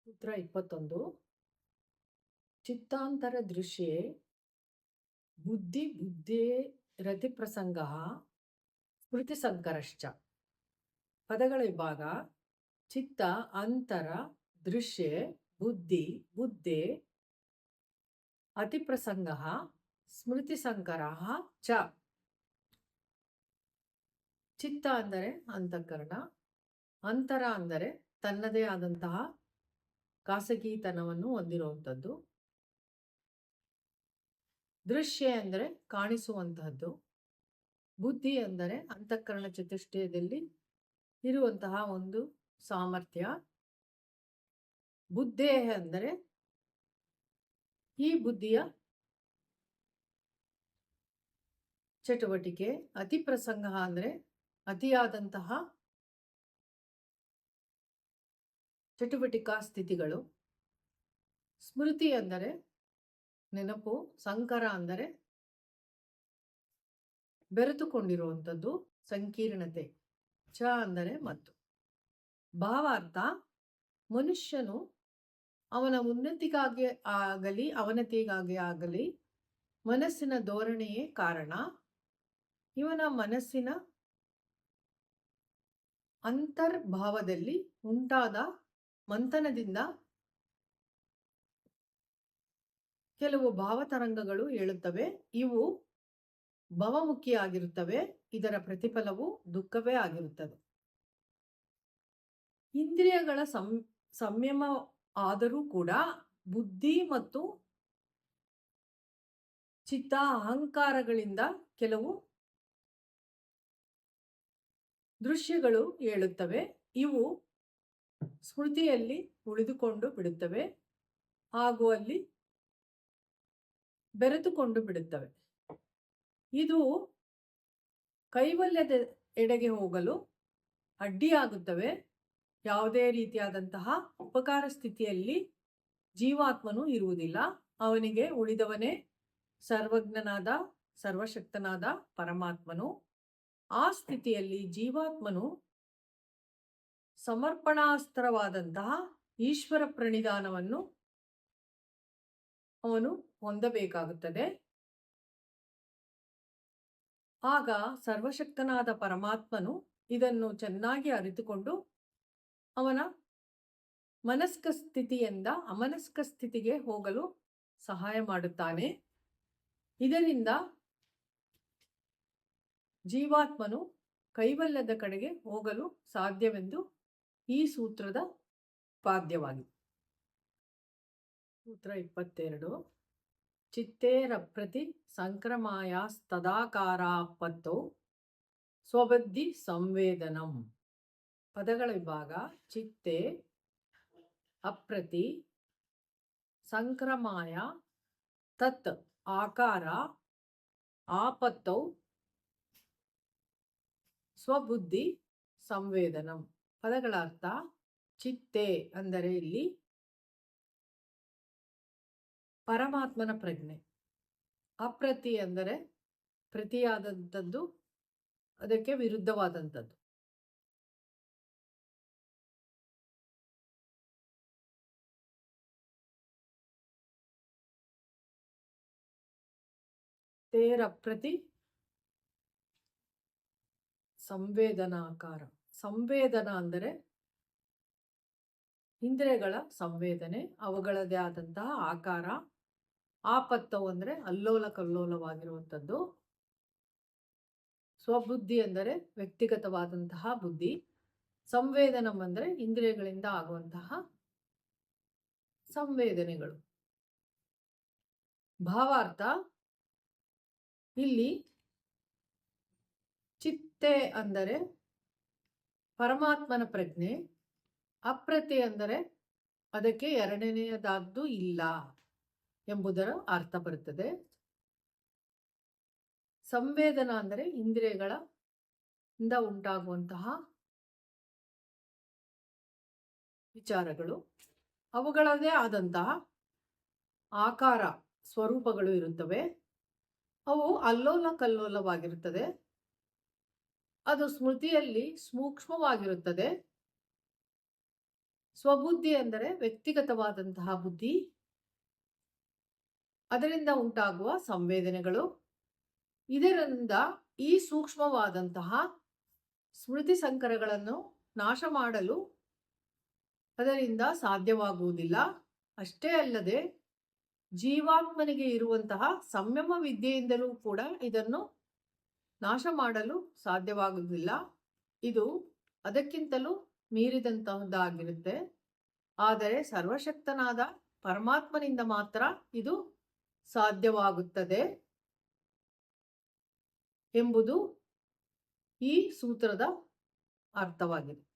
ಸೂತ್ರ 21. ಚಿತ್ತಾಂತರ ದೃಶ್ಯೆ ಬುದ್ಧಿ ಬುದ್ಧೇ ರತಿಪ್ರಸಂಗ ಸ್ಮೃತಿ ಸಂಕರಶ್ಚ. ಪದಗಳ ವಿಭಾಗ: ಚಿತ್ತ ಅಂತರ ದೃಶ್ಯೆ ಬುದ್ಧಿ ಬುದ್ಧೇ ಅತಿಪ್ರಸಂಗ ಸ್ಮೃತಿ ಸಂಕರ ಚ. ಚಿತ್ತ ಅಂದರೆ ಅಂತಃಕರಣ, ಅಂತರ ಅಂದರೆ ತನ್ನದೇ ಆದಂತಹ ಖಾಸಗಿತನವನ್ನು ಹೊಂದಿರುವಂಥದ್ದು, ದೃಶ್ಯ ಅಂದರೆ ಕಾಣಿಸುವಂತಹದ್ದು, ಬುದ್ಧಿ ಅಂದರೆ ಅಂತಃಕರಣ ಚತುಷ್ಟಯದಲ್ಲಿ ಇರುವಂತಹ ಒಂದು ಸಾಮರ್ಥ್ಯ, ಬುದ್ಧೇ ಅಂದರೆ ಈ ಬುದ್ಧಿಯ ಚಟುವಟಿಕೆ, ಅತಿಪ್ರಸಂಗ ಅಂದರೆ ಅತಿಯಾದಂತಹ ಚಟುವಟಿಕಾ ಸ್ಥಿತಿಗಳು, ಸ್ಮೃತಿ ಅಂದರೆ ನೆನಪು, ಸಂಕರ ಅಂದರೆ ಬೆರೆತುಕೊಂಡಿರುವಂಥದ್ದು, ಸಂಕೀರ್ಣತೆ, ಚ ಅಂದರೆ ಮತ್ತು. ಭಾವಾರ್ಥ: ಮನುಷ್ಯನು ಅವನ ಉನ್ನತಿಗಾಗಿ ಆಗಲಿ ಅವನತಿಗಾಗಿ ಆಗಲಿ ಮನಸ್ಸಿನ ಧೋರಣೆಯೇ ಕಾರಣ. ಇವನ ಮನಸ್ಸಿನ ಅಂತರ್ಭಾವದಲ್ಲಿ ಉಂಟಾದ ಮಂಥನದಿಂದ ಕೆಲವು ಭಾವತರಂಗಗಳು ಏಳುತ್ತವೆ. ಇವು ಭವಮುಖಿಯಾಗಿರುತ್ತವೆ. ಇದರ ಪ್ರತಿಫಲವು ದುಃಖವೇ ಆಗಿರುತ್ತದೆ. ಇಂದ್ರಿಯಗಳ ಸಂಯಮ ಆದರೂ ಕೂಡ ಬುದ್ಧಿ ಮತ್ತು ಚಿತ್ತ ಅಹಂಕಾರಗಳಿಂದ ಕೆಲವು ದೃಶ್ಯಗಳು ಏಳುತ್ತವೆ. ಇವು ಸ್ಮೃತಿಯಲ್ಲಿ ಉಳಿದುಕೊಂಡು ಬಿಡುತ್ತವೆ ಹಾಗೂ ಅಲ್ಲಿ ಬೆರೆತುಕೊಂಡು ಬಿಡುತ್ತವೆ. ಇದು ಕೈವಲ್ಯದ ಎಡೆಗೆ ಹೋಗಲು ಅಡ್ಡಿಯಾಗುತ್ತವೆ. ಯಾವುದೇ ರೀತಿಯಾದಂತಹ ಉಪಕಾರ ಸ್ಥಿತಿಯಲ್ಲಿ ಜೀವಾತ್ಮನು ಇರುವುದಿಲ್ಲ. ಅವನಿಗೆ ಉಳಿದವನೇ ಸರ್ವಜ್ಞನಾದ ಸರ್ವಶಕ್ತನಾದ ಪರಮಾತ್ಮನು. ಆ ಸ್ಥಿತಿಯಲ್ಲಿ ಜೀವಾತ್ಮನು ಸಮರ್ಪಣಾಸ್ತ್ರವಾದಂತಹ ಈಶ್ವರ ಪ್ರಣಿಧಾನವನ್ನು ಅವನು ಹೊಂದಬೇಕಾಗುತ್ತದೆ. ಆಗ ಸರ್ವಶಕ್ತನಾದ ಪರಮಾತ್ಮನು ಇದನ್ನು ಚೆನ್ನಾಗಿ ಅರಿತುಕೊಂಡು ಅವನ ಮನಸ್ಕ ಸ್ಥಿತಿಯಿಂದ ಅಮನಸ್ಕ ಸ್ಥಿತಿಗೆ ಹೋಗಲು ಸಹಾಯ ಮಾಡುತ್ತಾನೆ. ಇದರಿಂದ ಜೀವಾತ್ಮನು ಕೈವಲ್ಯದ ಕಡೆಗೆ ಹೋಗಲು ಸಾಧ್ಯವೆಂದು ಈ ಸೂತ್ರದ ಪಾದ್ಯವಾಗಿದೆ. ಸೂತ್ರ 22. ಚಿತ್ತೇರಪ್ರತಿ ಸಂಕ್ರಮಾಯಾಸ್ತದಾಕಾರಾಪತ್ತೌ ಸ್ವಬುದ್ಧಿ ಸಂವೇದನಂ. ಪದಗಳ ವಿಭಾಗ: ಚಿತ್ತೇ ಅಪ್ರತಿ ಸಂಕ್ರಮಾಯ ತತ್ ಆಕಾರ ಆಪತ್ತೌ ಸ್ವಬುದ್ಧಿ ಸಂವೇದನಂ. ಪದಗಳ ಅರ್ಥ: ಚಿತ್ತೇ ಅಂದರೆ ಇಲ್ಲಿ ಪರಮಾತ್ಮನ ಪ್ರಜ್ಞೆ, ಅಪ್ರತಿ ಅಂದರೆ ಪ್ರತಿಯಾದಂಥದ್ದು, ಅದಕ್ಕೆ ವಿರುದ್ಧವಾದಂಥದ್ದು. ತೇರಪ್ರತಿ ಸಂವೇದನಾಕಾರ. ಸಂವೇದನ ಅಂದರೆ ಇಂದ್ರಿಯಗಳ ಸಂವೇದನೆ, ಅವುಗಳದೇ ಆದಂತಹ ಆಕಾರ. ಆಪತ್ತವು ಅಂದರೆ ಅಲ್ಲೋಲ ಕಲ್ಲೋಲವಾಗಿರುವಂಥದ್ದು. ಸ್ವಬುದ್ಧಿ ಅಂದರೆ ವ್ಯಕ್ತಿಗತವಾದಂತಹ ಬುದ್ಧಿ. ಸಂವೇದನಂ ಅಂದರೆ ಇಂದ್ರಿಯಗಳಿಂದ ಆಗುವಂತಹ ಸಂವೇದನೆಗಳು. ಭಾವಾರ್ಥ: ಇಲ್ಲಿ ಚಿತ್ತೆ ಅಂದರೆ ಪರಮಾತ್ಮನ ಪ್ರಜ್ಞೆ, ಅಪ್ರತಿ ಅಂದರೆ ಅದಕ್ಕೆ ಎರಡನೆಯದಾದ್ದು ಇಲ್ಲ ಎಂಬುದರ ಅರ್ಥ ಬರುತ್ತದೆ. ಸಂವೇದನ ಅಂದರೆ ಇಂದ್ರಿಯಗಳ ಇಂದ ಉಂಟಾಗುವಂತಹ ವಿಚಾರಗಳು, ಅವುಗಳದೇ ಆದಂತಹ ಆಕಾರ ಸ್ವರೂಪಗಳು ಇರುತ್ತವೆ. ಅವು ಅಲ್ಲೋಲ ಕಲ್ಲೋಲವಾಗಿರುತ್ತದೆ. ಅದು ಸ್ಮೃತಿಯಲ್ಲಿ ಸೂಕ್ಷ್ಮವಾಗಿರುತ್ತದೆ. ಸ್ವಬುದ್ಧಿ ಅಂದರೆ ವ್ಯಕ್ತಿಗತವಾದಂತಹ ಬುದ್ಧಿ, ಅದರಿಂದ ಉಂಟಾಗುವ ಸಂವೇದನೆಗಳು. ಇದರಿಂದ ಈ ಸೂಕ್ಷ್ಮವಾದಂತಹ ಸ್ಮೃತಿ ಸಂಕರಗಳನ್ನು ನಾಶ ಮಾಡಲು ಅದರಿಂದ ಸಾಧ್ಯವಾಗುವುದಿಲ್ಲ. ಅಷ್ಟೇ ಅಲ್ಲದೆ ಜೀವಾತ್ಮನಿಗೆ ಇರುವಂತಹ ಸಂಯಮ ವಿದ್ಯೆಯಿಂದಲೂ ಕೂಡ ಇದನ್ನು ನಾಶ ಮಾಡಲು ಸಾಧ್ಯವಾಗುವುದಿಲ್ಲ. ಇದು ಅದಕ್ಕಿಂತಲೂ ಮೀರಿದಂತಹದ್ದಾಗಿರುತ್ತೆ. ಆದರೆ ಸರ್ವಶಕ್ತನಾದ ಪರಮಾತ್ಮನಿಂದ ಮಾತ್ರ ಇದು ಸಾಧ್ಯವಾಗುತ್ತದೆ ಎಂಬುದು ಈ ಸೂತ್ರದ ಅರ್ಥವಾಗಿದೆ.